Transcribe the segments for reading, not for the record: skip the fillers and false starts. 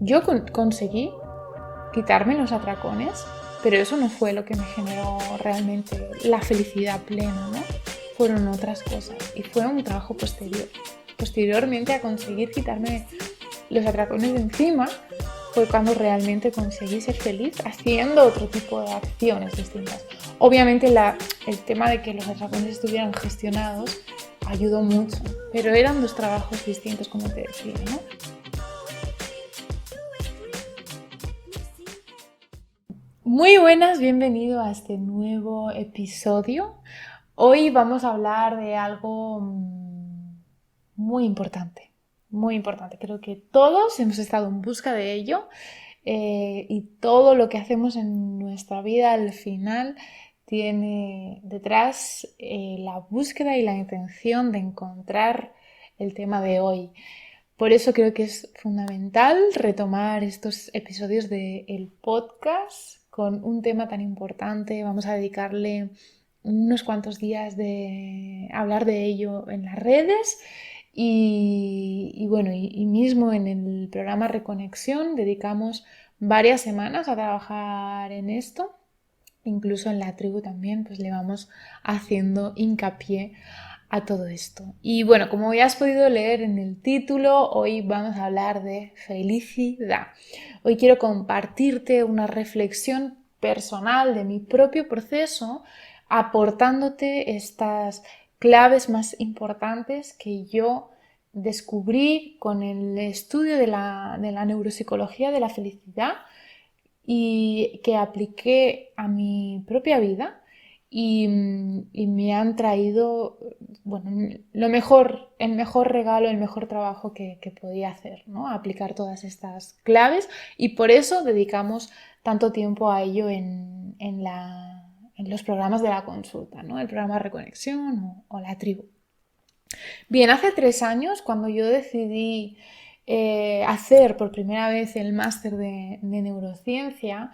yo conseguí quitarme los atracones, pero eso no fue lo que me generó realmente la felicidad plena, ¿no? Fueron otras cosas y fue un trabajo posteriormente a conseguir quitarme los atracones de encima. Fue cuando realmente conseguí ser feliz haciendo otro tipo de acciones distintas. Obviamente el tema de que los atracones estuvieran gestionados ayudó mucho, pero eran dos trabajos distintos, como te decía, ¿no? Muy buenas, bienvenido a este nuevo episodio. Hoy vamos a hablar de algo muy importante, muy importante. Creo que todos hemos estado en busca de ello y todo lo que hacemos en nuestra vida al final tiene detrás la búsqueda y la intención de encontrar el tema de hoy. Por eso creo que es fundamental retomar estos episodios del podcast con un tema tan importante. Vamos a dedicarle unos cuantos días de hablar de ello en las redes y mismo en el programa Reconexión dedicamos varias semanas a trabajar en esto. Incluso en la tribu también pues le vamos haciendo hincapié a todo esto. Y bueno, como ya has podido leer en el título, hoy vamos a hablar de felicidad. Hoy quiero compartirte una reflexión personal de mi propio proceso, aportándote estas claves más importantes que yo descubrí con el estudio de la neuropsicología de la felicidad y que apliqué a mi propia vida y me han traído, bueno, el mejor regalo, el mejor trabajo que podía hacer, ¿no? Aplicar todas estas claves y por eso dedicamos tanto tiempo a ello en los programas de la consulta, ¿no? El programa Reconexión o la tribu. Bien, hace 3 años, cuando yo decidí hacer por primera vez el máster de neurociencia,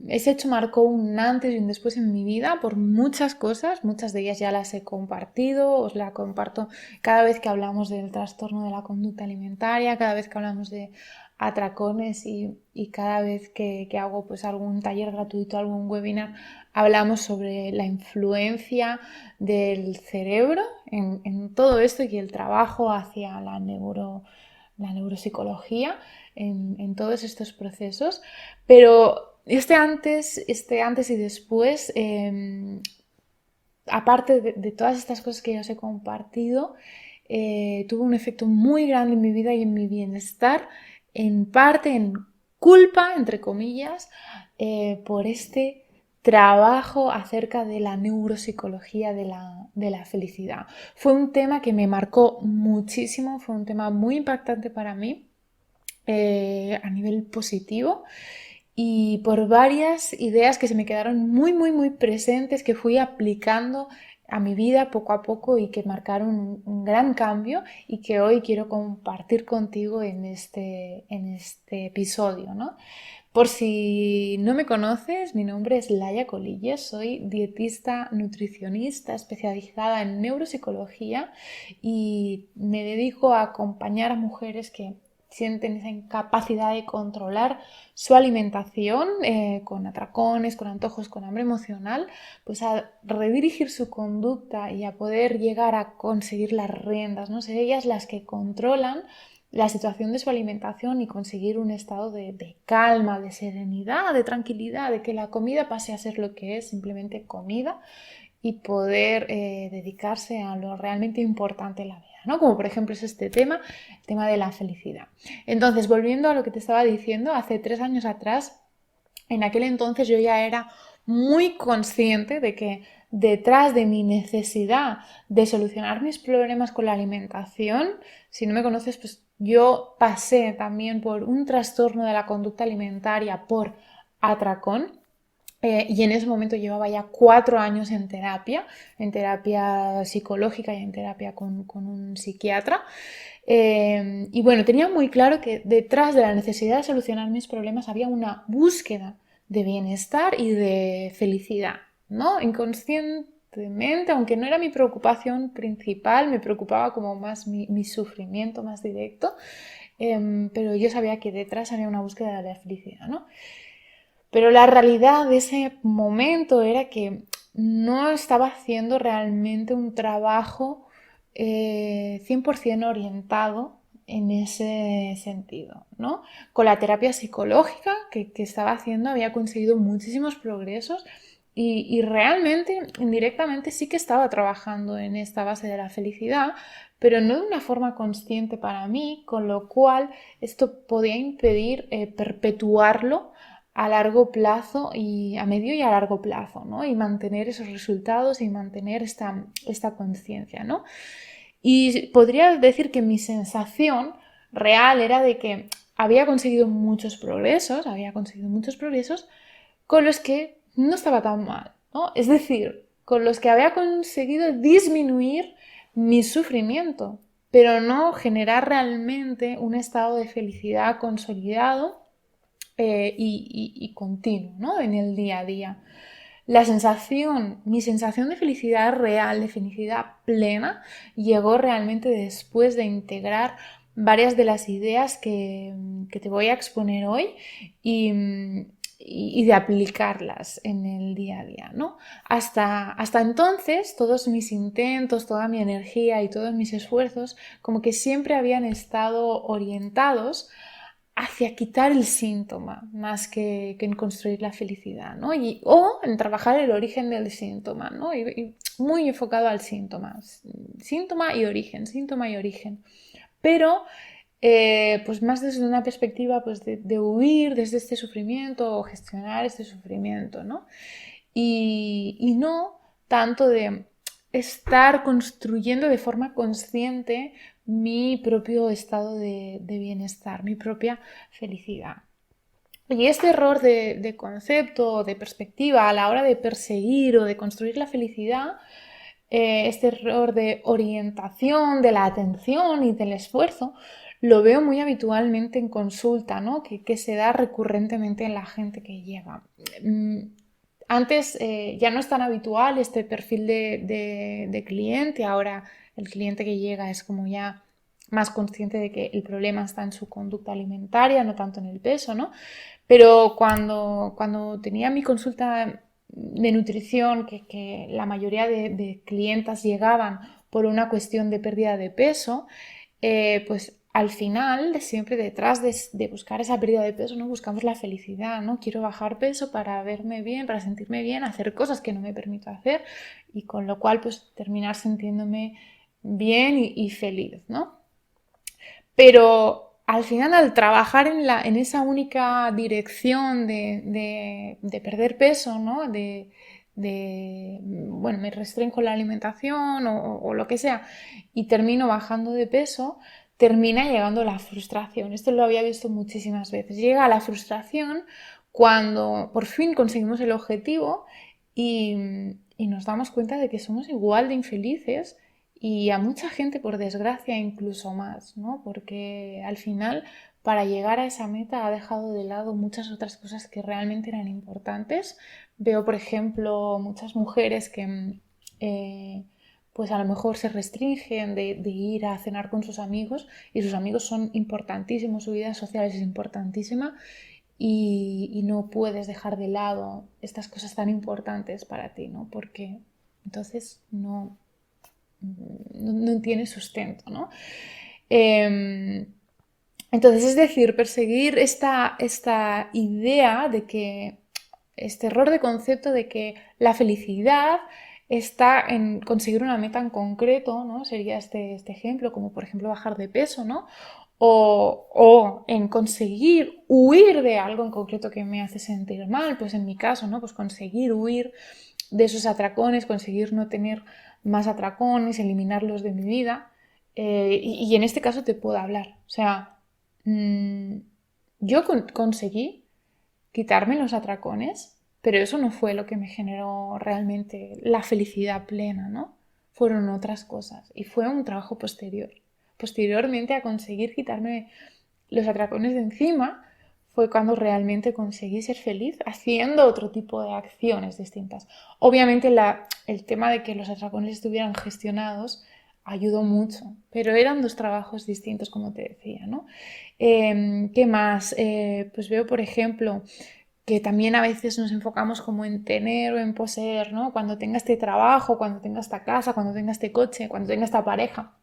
ese hecho marcó un antes y un después en mi vida por muchas cosas, muchas de ellas ya las he compartido, os la comparto cada vez que hablamos del trastorno de la conducta alimentaria, cada vez que hablamos de atracones y cada vez que hago pues algún taller gratuito, algún webinar, hablamos sobre la influencia del cerebro en todo esto y el trabajo hacia la neuropsicología en todos estos procesos, pero este antes y después, aparte de todas estas cosas que ya os he compartido, tuvo un efecto muy grande en mi vida y en mi bienestar, en parte en culpa, entre comillas, por este trabajo acerca de la neuropsicología de la felicidad. Fue un tema que me marcó muchísimo, fue un tema muy impactante para mí a nivel positivo y por varias ideas que se me quedaron muy presentes que fui aplicando a mi vida poco a poco y que marcaron un gran cambio y que hoy quiero compartir contigo en este episodio, ¿no? Por si no me conoces, mi nombre es Laia Colillas, soy dietista nutricionista especializada en neuropsicología y me dedico a acompañar a mujeres que sienten esa incapacidad de controlar su alimentación con atracones, con antojos, con hambre emocional, pues a redirigir su conducta y a poder llegar a conseguir las riendas, ¿no? Ser ellas las que controlan la situación de su alimentación y conseguir un estado de calma, de serenidad, de tranquilidad, de que la comida pase a ser lo que es, simplemente comida, y poder dedicarse a lo realmente importante en la vida, ¿no? Como por ejemplo es este tema, el tema de la felicidad. Entonces, volviendo a lo que te estaba diciendo, hace 3 años atrás, en aquel entonces yo ya era muy consciente de que detrás de mi necesidad de solucionar mis problemas con la alimentación, si no me conoces, pues yo pasé también por un trastorno de la conducta alimentaria por atracón. Y en ese momento llevaba ya 4 años en terapia psicológica y en terapia con un psiquiatra. Y bueno, tenía muy claro que detrás de la necesidad de solucionar mis problemas había una búsqueda de bienestar y de felicidad, ¿no? Inconscientemente, aunque no era mi preocupación principal, me preocupaba como más mi sufrimiento más directo. pero yo sabía que detrás había una búsqueda de la felicidad, ¿no? Pero la realidad de ese momento era que no estaba haciendo realmente un trabajo 100% orientado en ese sentido, ¿no? Con la terapia psicológica que estaba haciendo había conseguido muchísimos progresos y realmente, indirectamente, sí que estaba trabajando en esta base de la felicidad, pero no de una forma consciente para mí, con lo cual esto podía impedir perpetuarlo a largo plazo y a medio y a largo plazo, ¿no? Y mantener esos resultados y mantener esta conciencia, ¿no? Y podría decir que mi sensación real era de que había conseguido muchos progresos con los que no estaba tan mal, ¿no? Es decir, con los que había conseguido disminuir mi sufrimiento, pero no generar realmente un estado de felicidad consolidado y continuo, ¿no? En el día a día. Mi sensación de felicidad real, de felicidad plena, llegó realmente después de integrar varias de las ideas que te voy a exponer hoy y de aplicarlas en el día a día, ¿no? Hasta entonces, todos mis intentos, toda mi energía y todos mis esfuerzos, como que siempre habían estado orientados hacia quitar el síntoma más que en construir la felicidad, ¿no? O en trabajar el origen del síntoma, ¿no? Y muy enfocado al síntoma. Síntoma y origen. Pero, pues más desde una perspectiva pues de huir desde este sufrimiento o gestionar este sufrimiento, ¿no? Y no tanto de estar construyendo de forma consciente mi propio estado de bienestar, mi propia felicidad. Y este error de concepto, de perspectiva a la hora de perseguir o de construir la felicidad, este error de orientación, de la atención y del esfuerzo, lo veo muy habitualmente en consulta, ¿no? Que se da recurrentemente en la gente que llega. Antes ya no es tan habitual este perfil de cliente, ahora el cliente que llega es como ya más consciente de que el problema está en su conducta alimentaria, no tanto en el peso, ¿no? Pero cuando tenía mi consulta de nutrición, que la mayoría de clientas llegaban por una cuestión de pérdida de peso, pues al final, siempre detrás de buscar esa pérdida de peso, ¿no? Buscamos la felicidad, ¿no? Quiero bajar peso para verme bien, para sentirme bien, hacer cosas que no me permito hacer y con lo cual pues terminar sintiéndome bien y feliz, ¿no? Pero al final, al trabajar en esa única dirección de perder peso, ¿no? Bueno, me restringo la alimentación o lo que sea y termino bajando de peso, termina llegando la frustración. Esto lo había visto muchísimas veces. Llega la frustración cuando por fin conseguimos el objetivo y nos damos cuenta de que somos igual de infelices y a mucha gente, por desgracia, incluso más, ¿no? Porque al final, para llegar a esa meta, ha dejado de lado muchas otras cosas que realmente eran importantes. Veo, por ejemplo, muchas mujeres que pues a lo mejor se restringen de ir a cenar con sus amigos y sus amigos son importantísimos, su vida social es importantísima y no puedes dejar de lado estas cosas tan importantes para ti, ¿no? Porque entonces no tiene sustento, ¿no? Entonces, es decir, perseguir esta idea de que, este error de concepto de que la felicidad está en conseguir una meta en concreto, ¿no? Sería este ejemplo, como por ejemplo bajar de peso, ¿no? O en conseguir huir de algo en concreto que me hace sentir mal, pues en mi caso, ¿no? Pues conseguir huir de esos atracones, conseguir no tener más atracones, eliminarlos de mi vida. Y en este caso te puedo hablar. O sea, yo conseguí quitarme los atracones, pero eso no fue lo que me generó realmente la felicidad plena, ¿no? Fueron otras cosas y fue un trabajo posterior. Posteriormente a conseguir quitarme los atracones de encima, fue cuando realmente conseguí ser feliz haciendo otro tipo de acciones distintas. Obviamente el tema de que los atracones estuvieran gestionados ayudó mucho, pero eran dos trabajos distintos, como te decía, ¿no? ¿Qué más? Pues veo, por ejemplo, que también a veces nos enfocamos como en tener o en poseer, ¿no? Cuando tenga este trabajo, cuando tenga esta casa, cuando tenga este coche, cuando tenga esta pareja,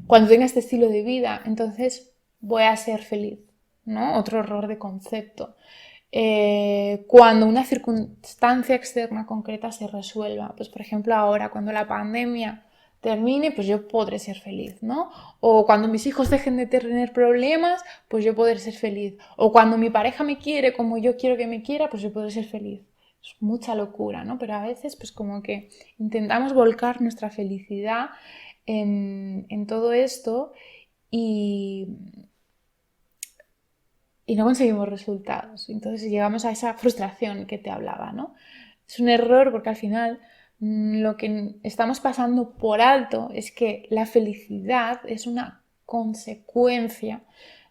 cuando tenga este estilo de vida, entonces voy a ser feliz, ¿no? Otro error de concepto. Cuando una circunstancia externa concreta se resuelva, pues por ejemplo ahora, cuando la pandemia termine, pues yo podré ser feliz, ¿no? O cuando mis hijos dejen de tener problemas, pues yo podré ser feliz. O cuando mi pareja me quiere como yo quiero que me quiera, pues yo podré ser feliz. Es mucha locura, ¿no? Pero a veces pues como que intentamos volcar nuestra felicidad en todo esto y, y no conseguimos resultados. Entonces llegamos a esa frustración que te hablaba, ¿no? Es un error porque al final lo que estamos pasando por alto es que la felicidad es una consecuencia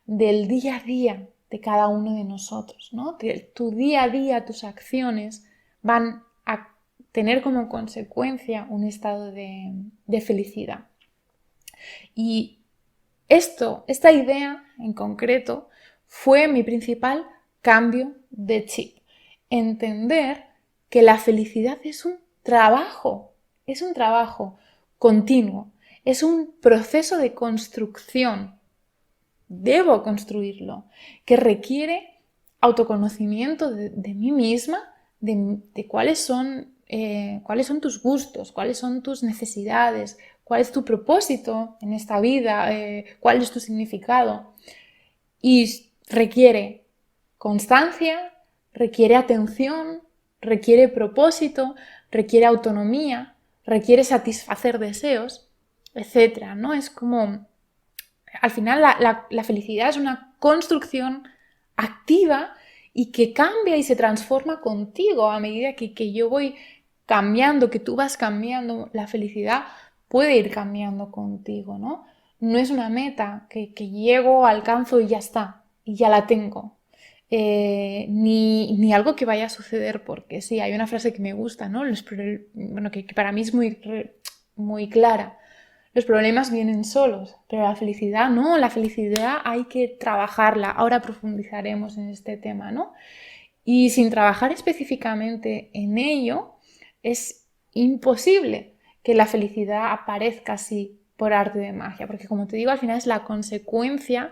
del día a día de cada uno de nosotros, ¿no? Tu día a día, tus acciones van a tener como consecuencia un estado de felicidad. Y esta idea en concreto fue mi principal cambio de chip. Entender que la felicidad es un trabajo continuo, es un proceso de construcción. Debo construirlo, que requiere autoconocimiento de mí misma, de cuáles son tus gustos, cuáles son tus necesidades, cuál es tu propósito en esta vida, cuál es tu significado. Y requiere constancia, requiere atención, requiere propósito, requiere autonomía, requiere satisfacer deseos, etcétera, ¿no? Es como, al final la felicidad es una construcción activa y que cambia y se transforma contigo a medida que yo voy cambiando, que tú vas cambiando. La felicidad puede ir cambiando contigo, ¿no? No es una meta que llego, alcanzo y ya está, y ya la tengo. Ni algo que vaya a suceder, porque sí, hay una frase que me gusta, ¿no? Bueno, que para mí es muy clara. Los problemas vienen solos, pero la felicidad no, la felicidad hay que trabajarla. Ahora profundizaremos en este tema, ¿no? Y sin trabajar específicamente en ello, es imposible que la felicidad aparezca así por arte de magia, porque como te digo, al final es la consecuencia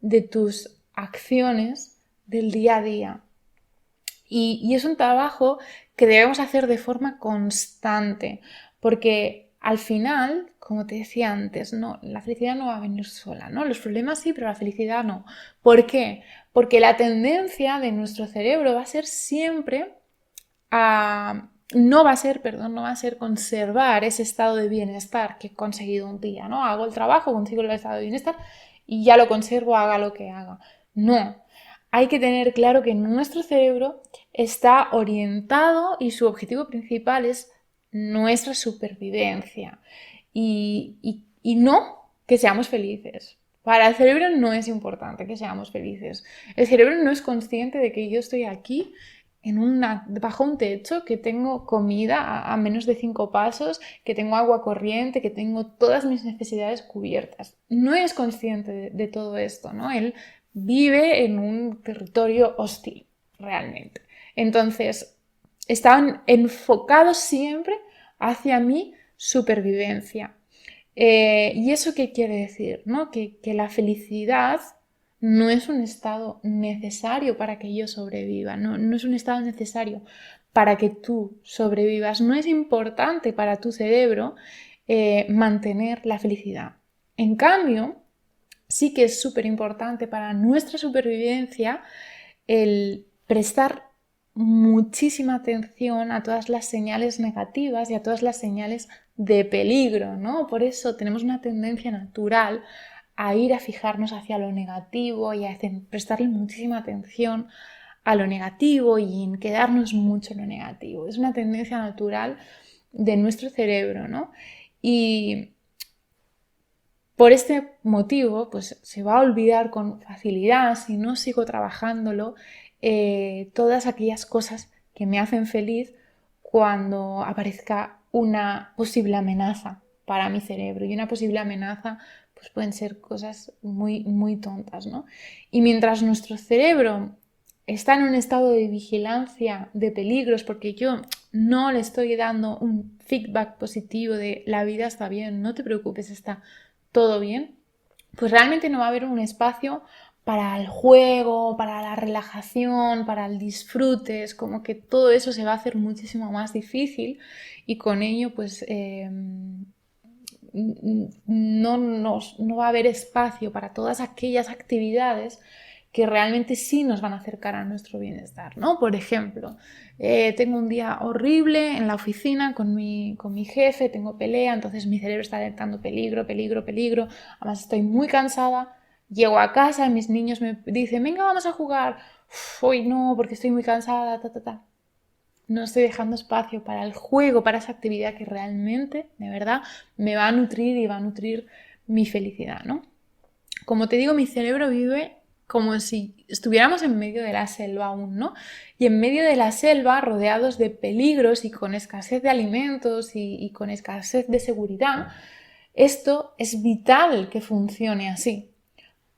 de tus acciones del día a día. Y es un trabajo que debemos hacer de forma constante, porque al final, como te decía antes, no, la felicidad no va a venir sola, ¿no? Los problemas sí, pero la felicidad no. ¿Por qué? Porque la tendencia de nuestro cerebro va a ser siempre no va a ser conservar ese estado de bienestar que he conseguido un día, ¿no? Hago el trabajo, consigo el estado de bienestar y ya lo conservo, haga lo que haga. No, hay que tener claro que nuestro cerebro está orientado y su objetivo principal es nuestra supervivencia y no que seamos felices. Para el cerebro no es importante que seamos felices. El cerebro no es consciente de que yo estoy aquí bajo un techo, que tengo comida a menos de 5 pasos, que tengo agua corriente, que tengo todas mis necesidades cubiertas. No es consciente de todo esto, ¿no? Él vive en un territorio hostil, realmente. Entonces, estaban enfocados siempre hacia mi supervivencia. ¿Y eso qué quiere decir? ¿No? Que la felicidad no es un estado necesario para que yo sobreviva, no es un estado necesario para que tú sobrevivas, no es importante para tu cerebro mantener la felicidad. En cambio, sí que es súper importante para nuestra supervivencia el prestar muchísima atención a todas las señales negativas y a todas las señales de peligro, ¿no? Por eso tenemos una tendencia natural a ir a fijarnos hacia lo negativo y a prestarle muchísima atención a lo negativo y en quedarnos mucho en lo negativo. Es una tendencia natural de nuestro cerebro, ¿no? Y por este motivo, pues se va a olvidar con facilidad, si no sigo trabajándolo, todas aquellas cosas que me hacen feliz cuando aparezca una posible amenaza para mi cerebro, y una posible amenaza pues pueden ser cosas muy, muy tontas, ¿no? Y mientras nuestro cerebro está en un estado de vigilancia de peligros, porque yo no le estoy dando un feedback positivo de la vida está bien, no te preocupes, está todo bien, pues realmente no va a haber un espacio para el juego, para la relajación, para el disfrute. Es como que todo eso se va a hacer muchísimo más difícil y con ello pues no va a haber espacio para todas aquellas actividades que realmente sí nos van a acercar a nuestro bienestar, ¿no? Por ejemplo, tengo un día horrible en la oficina con mi jefe, tengo pelea, entonces mi cerebro está detectando peligro, peligro, peligro, además estoy muy cansada, llego a casa y mis niños me dicen, venga, vamos a jugar, hoy no, porque estoy muy cansada, No estoy dejando espacio para el juego, para esa actividad que realmente, de verdad, me va a nutrir y va a nutrir mi felicidad, ¿no? Como te digo, mi cerebro vive como si estuviéramos en medio de la selva aún, ¿no? Y en medio de la selva, rodeados de peligros y con escasez de alimentos y con escasez de seguridad, esto es vital que funcione así.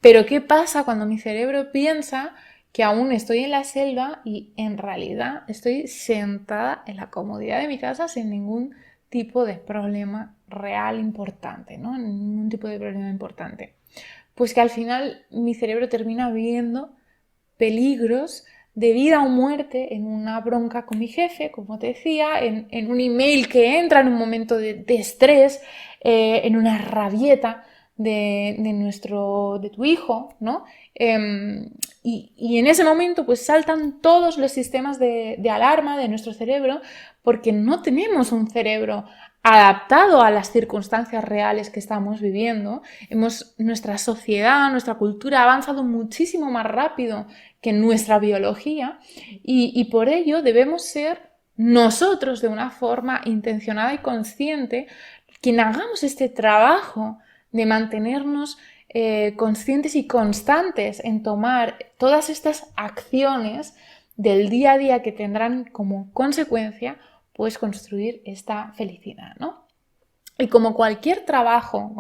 Pero ¿qué pasa cuando mi cerebro piensa que aún estoy en la selva y en realidad estoy sentada en la comodidad de mi casa sin ningún tipo de problema real importante, ¿no? Ningún tipo de problema importante. Pues que al final mi cerebro termina viendo peligros de vida o muerte en una bronca con mi jefe, como te decía, en un email que entra en un momento de estrés, en una rabieta de tu hijo, ¿no? Y en ese momento pues saltan todos los sistemas de alarma de nuestro cerebro porque no tenemos un cerebro adaptado a las circunstancias reales que estamos viviendo. Nuestra sociedad, nuestra cultura ha avanzado muchísimo más rápido que nuestra biología y por ello debemos ser nosotros de una forma intencionada y consciente quien hagamos este trabajo de mantenernos conscientes y constantes en tomar todas estas acciones del día a día que tendrán como consecuencia pues construir esta felicidad, ¿no? Y como cualquier trabajo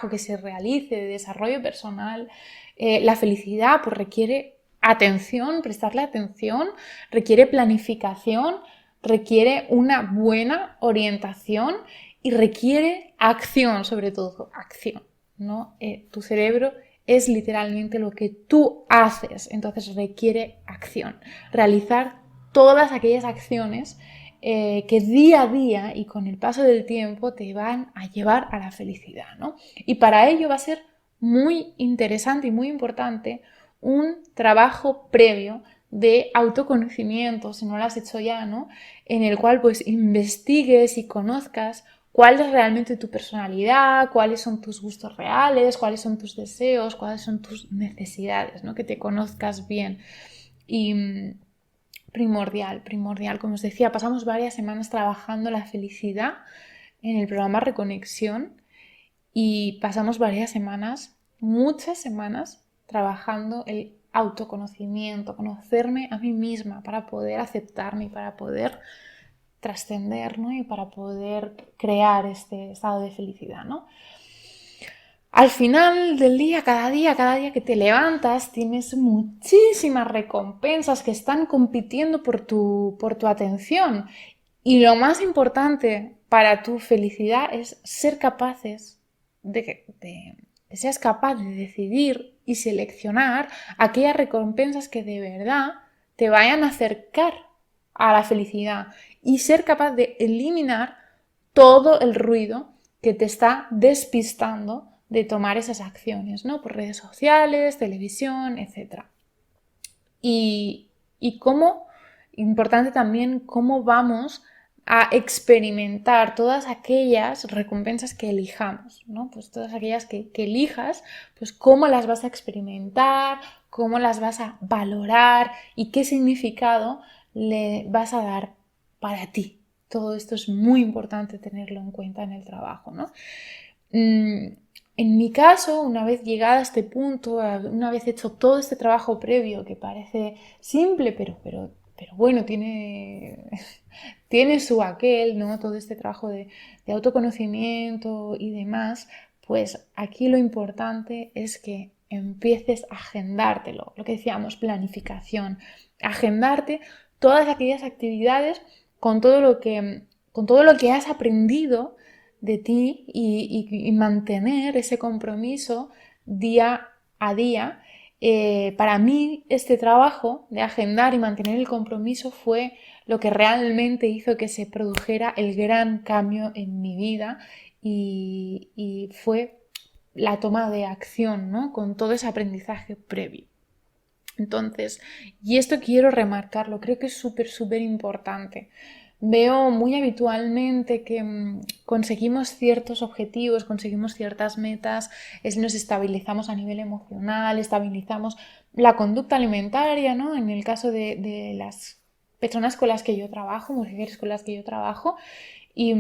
que se realice de desarrollo personal, la felicidad pues requiere atención, prestarle atención, requiere planificación, requiere una buena orientación y requiere acción, sobre todo acción, ¿no? Tu cerebro es literalmente lo que tú haces, entonces requiere acción, realizar todas aquellas acciones que día a día y con el paso del tiempo te van a llevar a la felicidad, ¿no? Y para ello va a ser muy interesante y muy importante un trabajo previo de autoconocimiento, si no lo has hecho ya, ¿no? En el cual pues investigues y conozcas cuál es realmente tu personalidad, cuáles son tus gustos reales, cuáles son tus deseos, cuáles son tus necesidades, ¿no? Que te conozcas bien. Y primordial. Como os decía, pasamos varias semanas trabajando la felicidad en el programa Reconexión y pasamos varias semanas, muchas semanas, trabajando el autoconocimiento, conocerme a mí misma para poder aceptarme y para poder trascender, ¿no? Y para poder crear este estado de felicidad, ¿no? Al final del día, cada día que te levantas, tienes muchísimas recompensas que están compitiendo por tu atención. Y lo más importante para tu felicidad es ser capaces que seas capaz de decidir y seleccionar aquellas recompensas que de verdad te vayan a acercar a la felicidad y ser capaz de eliminar todo el ruido que te está despistando de tomar esas acciones, ¿no? Por redes sociales, televisión, etc. Y cómo, importante también, cómo vamos a experimentar todas aquellas recompensas que elijamos, ¿no? Pues todas aquellas que elijas, pues cómo las vas a experimentar, cómo las vas a valorar y qué significado le vas a dar para ti. Todo esto es muy importante tenerlo en cuenta en el trabajo, ¿no? En mi caso, una vez llegada a este punto, una vez hecho todo este trabajo previo que parece simple, pero bueno, tiene tiene su aquel, ¿no? Todo este trabajo de autoconocimiento y demás, pues aquí lo importante es que empieces a agendártelo, lo que decíamos, planificación, agendarte todas aquellas actividades con todo lo que has aprendido de ti y mantener ese compromiso día a día. Para mí este trabajo de agendar y mantener el compromiso fue lo que realmente hizo que se produjera el gran cambio en mi vida y fue la toma de acción, ¿no? Con todo ese aprendizaje previo. Entonces, y esto quiero remarcarlo, creo que es súper importante. Veo muy habitualmente que conseguimos ciertos objetivos, conseguimos ciertas metas, nos estabilizamos a nivel emocional, estabilizamos la conducta alimentaria, ¿no? En el caso de las personas con las que yo trabajo, mujeres con las que yo trabajo, y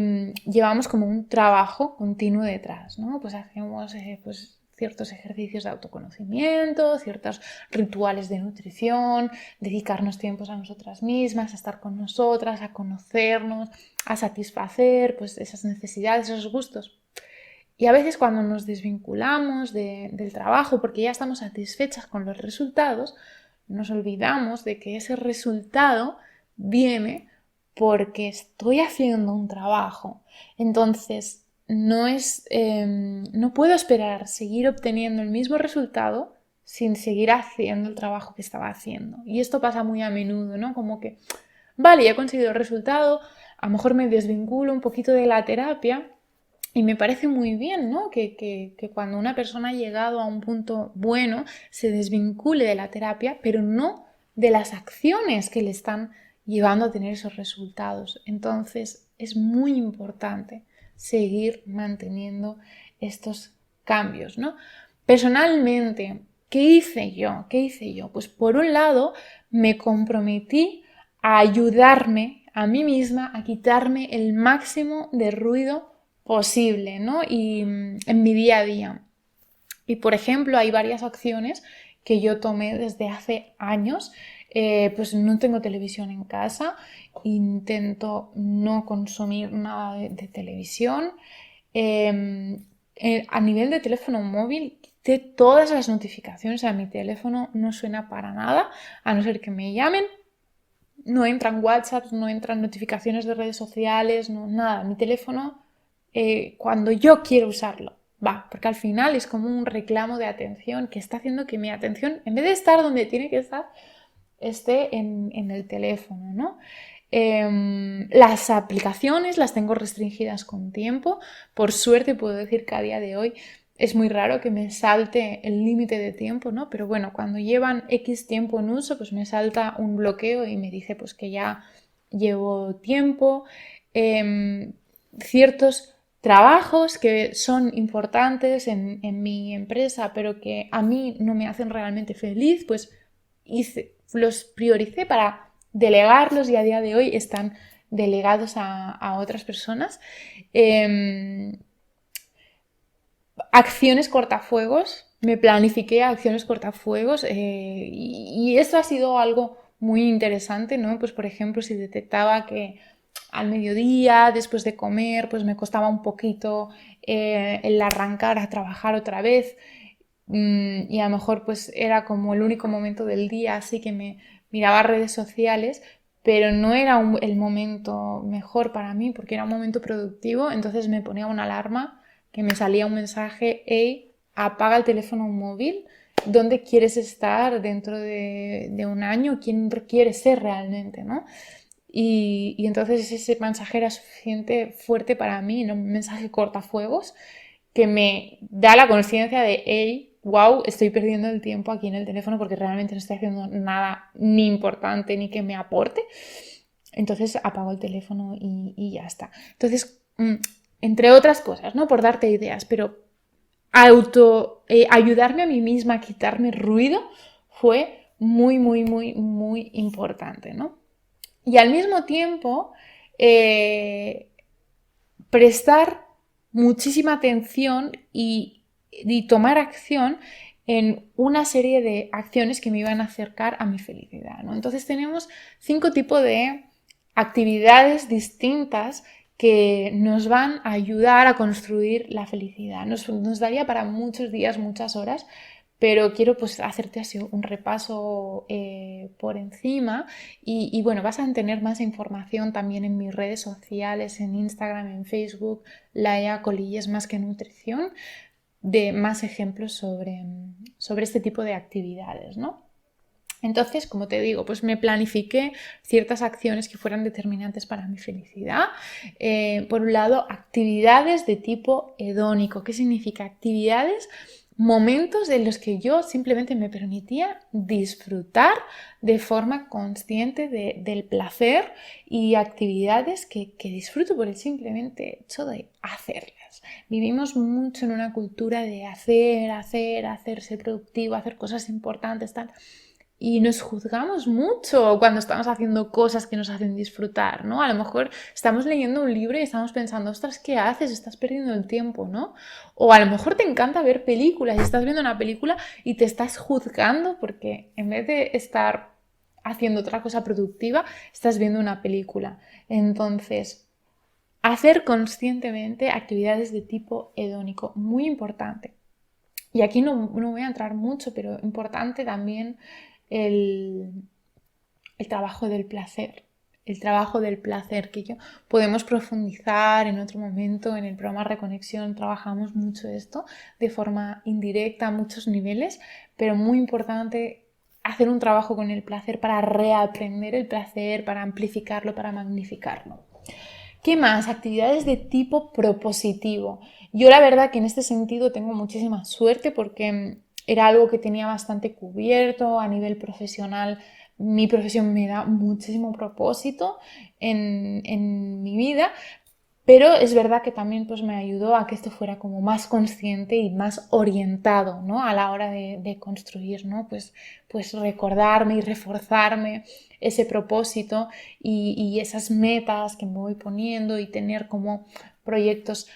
llevamos como un trabajo continuo detrás, ¿no? Pues hacemos pues, ciertos ejercicios de autoconocimiento, ciertos rituales de nutrición, dedicarnos tiempos a nosotras mismas, a estar con nosotras, a conocernos, a satisfacer pues, esas necesidades, esos gustos. Y a veces cuando nos desvinculamos del trabajo porque ya estamos satisfechas con los resultados, nos olvidamos de que ese resultado viene porque estoy haciendo un trabajo. Entonces, no puedo esperar seguir obteniendo el mismo resultado sin seguir haciendo el trabajo que estaba haciendo. Y esto pasa muy a menudo, ¿no? Como que, vale, ya he conseguido el resultado, a lo mejor me desvinculo un poquito de la terapia y me parece muy bien, ¿no? Que cuando una persona ha llegado a un punto bueno se desvincule de la terapia, pero no de las acciones que le están llevando a tener esos resultados. Entonces es muy importante seguir manteniendo estos cambios, ¿no? Personalmente, ¿qué hice yo? ¿Qué hice yo? Pues por un lado me comprometí a ayudarme a mí misma a quitarme el máximo de ruido posible, ¿no? Y en mi día a día. Y por ejemplo, hay varias acciones que yo tomé desde hace años. Pues no tengo televisión en casa, intento no consumir nada de televisión. A nivel de teléfono móvil, quité todas las notificaciones, o sea, mi teléfono no suena para nada, a no ser que me llamen. No entran WhatsApp, no entran notificaciones de redes sociales, no, nada. Mi teléfono, cuando yo quiero usarlo, va, porque al final es como un reclamo de atención que está haciendo que mi atención, en vez de estar donde tiene que estar, esté en el teléfono, ¿no? Las aplicaciones las tengo restringidas con tiempo. Por suerte puedo decir que a día de hoy es muy raro que me salte el límite de tiempo, ¿no? Pero bueno, cuando llevan X tiempo en uso, pues me salta un bloqueo y me dice pues que ya llevo tiempo. Ciertos trabajos que son importantes en mi empresa, pero que a mí no me hacen realmente feliz, pues los prioricé para delegarlos y a día de hoy están delegados a otras personas. Acciones cortafuegos, me planifiqué acciones cortafuegos y esto ha sido algo muy interesante, ¿no? Pues por ejemplo, si detectaba que al mediodía, después de comer, pues me costaba un poquito el arrancar a trabajar otra vez y a lo mejor pues era como el único momento del día, así que me miraba redes sociales, pero no era el momento mejor para mí porque era un momento productivo, entonces me ponía una alarma que me salía un mensaje: hey, apaga el teléfono móvil, ¿dónde quieres estar dentro de un año? ¿Quién quieres ser realmente, no? Y entonces ese mensaje era suficiente fuerte para mí, ¿no? Un mensaje cortafuegos que me da la conciencia de, hey, wow, estoy perdiendo el tiempo aquí en el teléfono porque realmente no estoy haciendo nada ni importante ni que me aporte. Entonces apago el teléfono y ya está. Entonces, entre otras cosas, ¿no? Por darte ideas, pero ayudarme a mí misma a quitarme ruido fue muy importante, ¿no? Y al mismo tiempo, prestar muchísima atención y tomar acción en una serie de acciones que me iban a acercar a mi felicidad, ¿no? Entonces tenemos 5 tipos de actividades distintas que nos van a ayudar a construir la felicidad. Nos daría para muchos días, muchas horas, pero quiero pues hacerte así un repaso por encima y bueno, vas a tener más información también en mis redes sociales, en Instagram, en Facebook, Laia Colilles Más que Nutrición, de más ejemplos sobre este tipo de actividades, ¿no? Entonces, como te digo, pues me planifiqué ciertas acciones que fueran determinantes para mi felicidad. Por un lado, actividades de tipo hedónico. ¿Qué significa? Actividades, momentos en los que yo simplemente me permitía disfrutar de forma consciente del placer y actividades que disfruto por el simplemente hecho de hacerlas. Vivimos mucho en una cultura de ser productivo, hacer cosas importantes, tal. Y nos juzgamos mucho cuando estamos haciendo cosas que nos hacen disfrutar, ¿no? A lo mejor estamos leyendo un libro y estamos pensando, ostras, ¿qué haces? Estás perdiendo el tiempo, ¿no? O a lo mejor te encanta ver películas y estás viendo una película y te estás juzgando porque en vez de estar haciendo otra cosa productiva, estás viendo una película. Entonces, hacer conscientemente actividades de tipo hedónico, muy importante. Y aquí no voy a entrar mucho, pero importante también el, el trabajo del placer. El trabajo del placer que yo podemos profundizar en otro momento. En el programa Reconexión trabajamos mucho esto de forma indirecta a muchos niveles, pero muy importante hacer un trabajo con el placer para reaprender el placer, para amplificarlo, para magnificarlo. ¿Qué más? Actividades de tipo propositivo. Yo la verdad que en este sentido tengo muchísima suerte porque era algo que tenía bastante cubierto a nivel profesional. Mi profesión me da muchísimo propósito en mi vida, pero es verdad que también pues, me ayudó a que esto fuera como más consciente y más orientado, ¿no? A la hora de construir, ¿no? Pues recordarme y reforzarme ese propósito y esas metas que me voy poniendo y tener como proyectos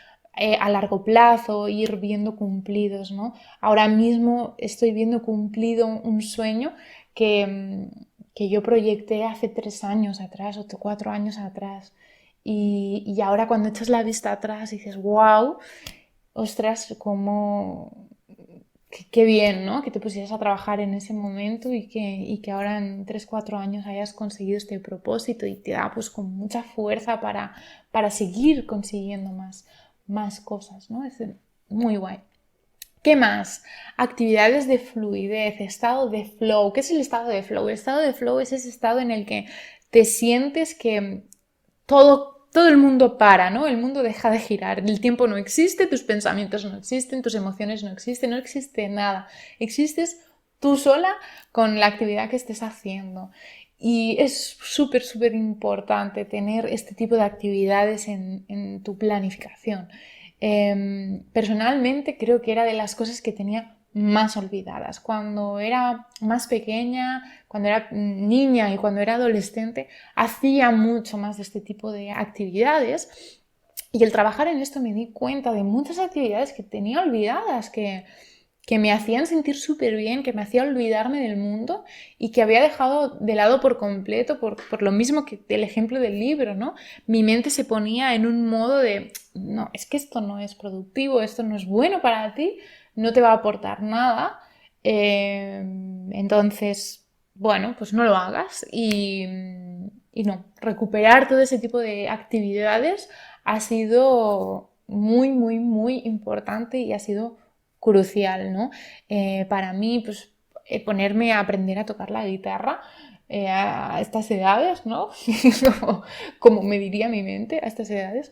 a largo plazo, ir viendo cumplidos, ¿no? Ahora mismo estoy viendo cumplido un sueño que yo proyecté hace 3 años atrás o 4 años atrás. Y ahora cuando echas la vista atrás dices, wow, ostras, cómo, qué bien, ¿no? Que te pusieras a trabajar en ese momento y que ahora en 3 4 años hayas conseguido este propósito y te da pues con mucha fuerza para seguir consiguiendo más cosas, ¿no? Es muy guay. ¿Qué más? Actividades de fluidez, estado de flow. ¿Qué es el estado de flow? El estado de flow es ese estado en el que te sientes que todo el mundo para, ¿no? El mundo deja de girar, el tiempo no existe, tus pensamientos no existen, tus emociones no existen, no existe nada. Existes tú sola con la actividad que estés haciendo. Y es súper, súper importante tener este tipo de actividades en tu planificación. Personalmente creo que era de las cosas que tenía más olvidadas. Cuando era más pequeña, cuando era niña y cuando era adolescente, hacía mucho más de este tipo de actividades. Y el trabajar en esto me di cuenta de muchas actividades que tenía olvidadas, que me hacían sentir súper bien, que me hacía olvidarme del mundo y que había dejado de lado por completo, por lo mismo que el ejemplo del libro, ¿no? Mi mente se ponía en un modo de, no, es que esto no es productivo, esto no es bueno para ti, no te va a aportar nada, entonces, bueno, pues no lo hagas y no, recuperar todo ese tipo de actividades ha sido muy, muy, muy importante y ha sido crucial, ¿no? Para mí, pues, ponerme a aprender a tocar la guitarra a estas edades, ¿no? como me diría mi mente a estas edades,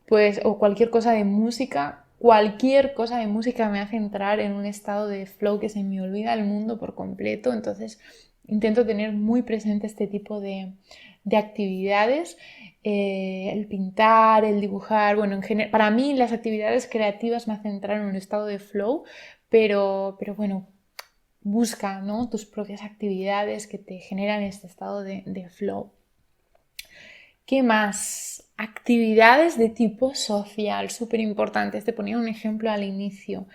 pues, o cualquier cosa de música me hace entrar en un estado de flow que se me olvida el mundo por completo, entonces intento tener muy presente este tipo de actividades, el pintar, el dibujar, bueno, para mí las actividades creativas me hacen entrar en un estado de flow, pero bueno, busca, ¿no? Tus propias actividades que te generan este estado de flow. ¿Qué más? Actividades de tipo social, súper importantes. Te ponía un ejemplo al inicio.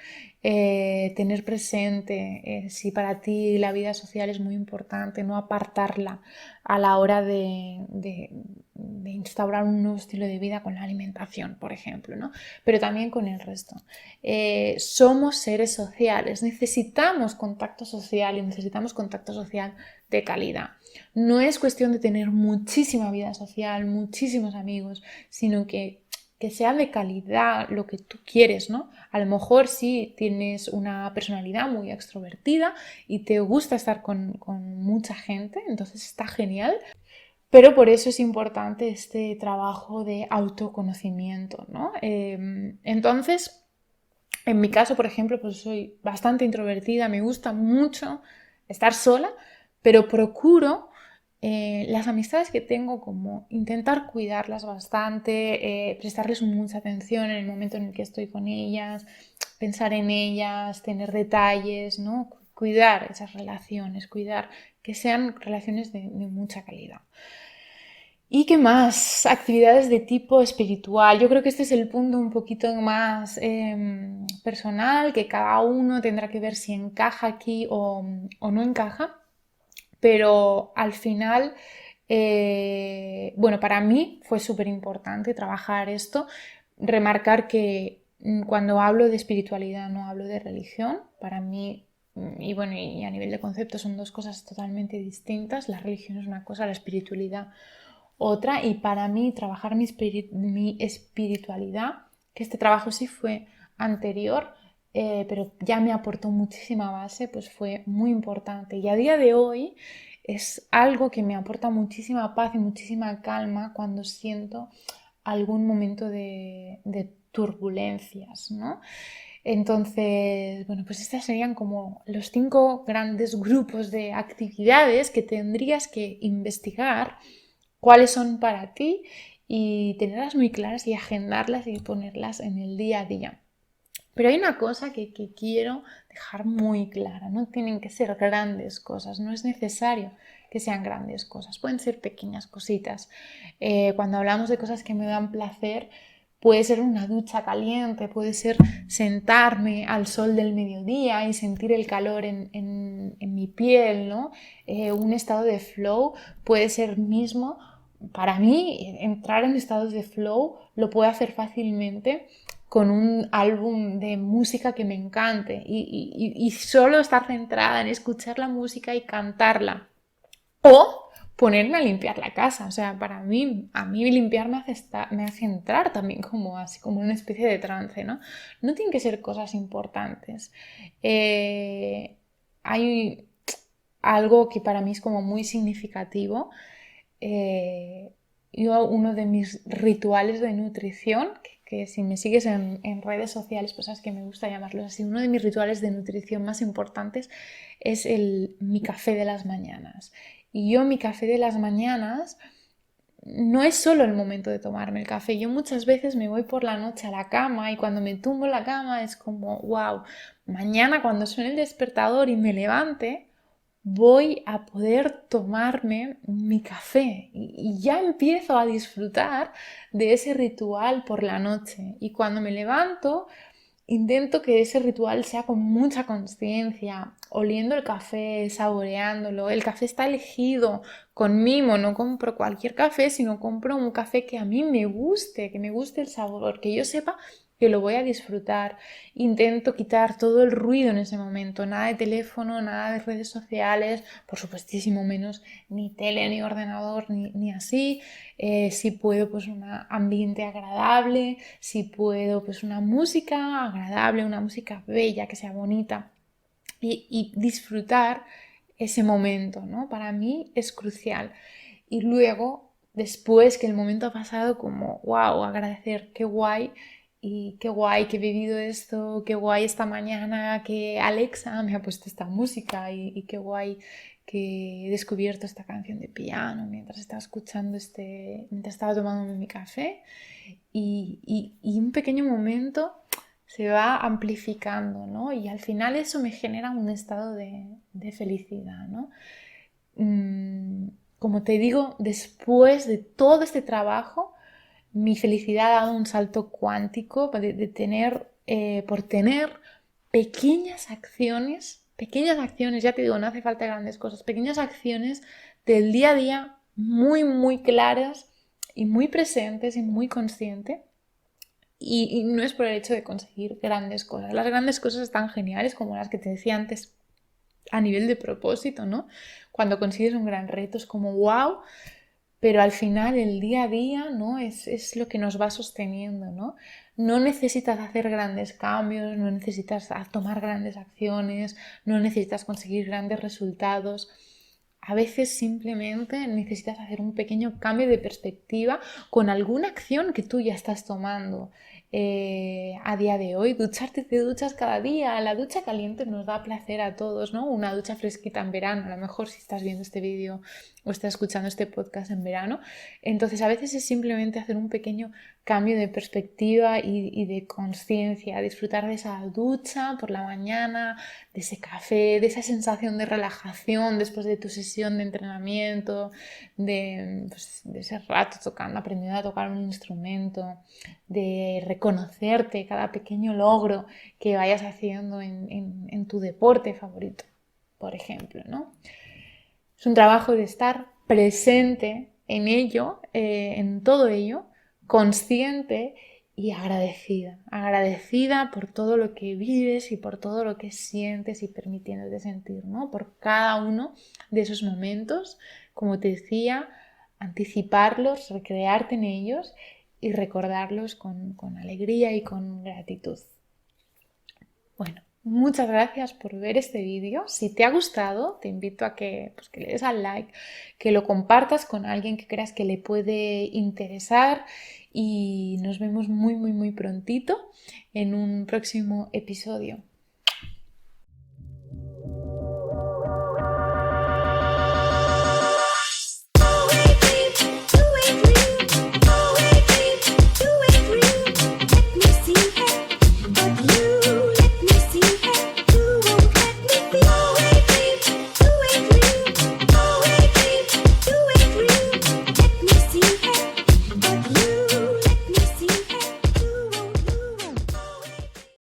Tener presente, si para ti la vida social es muy importante, no apartarla a la hora de instaurar un nuevo estilo de vida con la alimentación, por ejemplo, ¿no? Pero también con el resto. Somos seres sociales, necesitamos contacto social y necesitamos contacto social de calidad. No es cuestión de tener muchísima vida social, muchísimos amigos, sino que sea de calidad lo que tú quieres, ¿no? A lo mejor sí tienes una personalidad muy extrovertida y te gusta estar con mucha gente, entonces está genial, pero por eso es importante este trabajo de autoconocimiento, ¿no? Entonces, en mi caso, por ejemplo, pues soy bastante introvertida, me gusta mucho estar sola, pero procuro las amistades que tengo como intentar cuidarlas bastante, prestarles mucha atención en el momento en el que estoy con ellas, pensar en ellas, tener detalles, ¿no? Cuidar esas relaciones, cuidar que sean relaciones de mucha calidad. ¿Y qué más? Actividades de tipo espiritual. Yo creo que este es el punto un poquito más personal, que cada uno tendrá que ver si encaja aquí o no encaja. Pero al final, bueno, para mí fue súper importante trabajar esto, remarcar que cuando hablo de espiritualidad no hablo de religión. Para mí, y bueno, y a nivel de concepto son dos cosas totalmente distintas. La religión es una cosa, la espiritualidad otra, y para mí trabajar mi espiritualidad, que este trabajo sí fue anterior, pero ya me aportó muchísima base, pues fue muy importante. Y a día de hoy es algo que me aporta muchísima paz y muchísima calma cuando siento algún momento de turbulencias, ¿no? Entonces, bueno, pues estas serían como los 5 grandes grupos de actividades que tendrías que investigar cuáles son para ti y tenerlas muy claras y agendarlas y ponerlas en el día a día. Pero hay una cosa que quiero dejar muy clara, no tienen que ser grandes cosas, no es necesario que sean grandes cosas, pueden ser pequeñas cositas. Cuando hablamos de cosas que me dan placer, puede ser una ducha caliente, puede ser sentarme al sol del mediodía y sentir el calor en mi piel, ¿no? Un estado de flow puede ser mismo. Para mí, entrar en estados de flow lo puedo hacer fácilmente con un álbum de música que me encante y solo estar centrada en escuchar la música y cantarla. O ponerme a limpiar la casa. O sea, a mí limpiar me hace entrar también como así, como una especie de trance, ¿no? No tienen que ser cosas importantes. Hay algo que para mí es como muy significativo. Uno de mis rituales de nutrición, que si me sigues en redes sociales, pues sabes que me gusta llamarlos así, uno de mis rituales de nutrición más importantes es mi café de las mañanas. Y yo mi café de las mañanas no es solo el momento de tomarme el café. Yo muchas veces me voy por la noche a la cama y cuando me tumbo en la cama es como, wow, mañana cuando suene el despertador y me levante, voy a poder tomarme mi café y ya empiezo a disfrutar de ese ritual por la noche. Y cuando me levanto, intento que ese ritual sea con mucha conciencia, oliendo el café, saboreándolo. El café está elegido con mimo, no compro cualquier café, sino compro un café que a mí me guste, que me guste el sabor, que yo sepa que lo voy a disfrutar. Intento quitar todo el ruido en ese momento, nada de teléfono, nada de redes sociales, por supuestísimo menos ni tele, ni ordenador, ni así. Si puedo, pues un ambiente agradable, si puedo, pues una música agradable, una música bella, que sea bonita y disfrutar ese momento, ¿no? Para mí es crucial. Y luego, después que el momento ha pasado, como, wow, agradecer, qué guay. Y qué guay que he vivido esto, qué guay esta mañana que Alexa me ha puesto esta música y qué guay que he descubierto esta canción de piano mientras estaba escuchando mientras estaba tomando mi café y un pequeño momento se va amplificando, ¿no? Y al final eso me genera un estado de felicidad, ¿no? Como te digo, después de todo este trabajo, mi felicidad ha dado un salto cuántico por tener pequeñas acciones, ya te digo, no hace falta grandes cosas, pequeñas acciones del día a día muy, muy claras y muy presentes y muy consciente. Y no es por el hecho de conseguir grandes cosas. Las grandes cosas están geniales, como las que te decía antes, a nivel de propósito, ¿no? Cuando consigues un gran reto es como wow, pero al final el día a día, ¿no? Es lo que nos va sosteniendo, ¿no? No necesitas hacer grandes cambios, no necesitas tomar grandes acciones, no necesitas conseguir grandes resultados. A veces simplemente necesitas hacer un pequeño cambio de perspectiva con alguna acción que tú ya estás tomando. A día de hoy, ducharte, te duchas cada día. La ducha caliente nos da placer a todos, ¿no? Una ducha fresquita en verano, a lo mejor si estás viendo este vídeo o estás escuchando este podcast en verano. Entonces, a veces es simplemente hacer un pequeño cambio de perspectiva y de conciencia, disfrutar de esa ducha por la mañana, de ese café, de esa sensación de relajación después de tu sesión de entrenamiento, de ese rato tocando, aprendiendo a tocar un instrumento, de reconocerte cada pequeño logro que vayas haciendo en tu deporte favorito, por ejemplo, ¿no? Es un trabajo de estar presente en ello, en todo ello, consciente y agradecida. Agradecida por todo lo que vives y por todo lo que sientes y permitiéndote sentir, ¿no? Por cada uno de esos momentos, como te decía, anticiparlos, recrearte en ellos y recordarlos con alegría y con gratitud. Bueno, muchas gracias por ver este vídeo. Si te ha gustado, te invito a pues, que le des al like, que lo compartas con alguien que creas que le puede interesar y nos vemos muy prontito en un próximo episodio.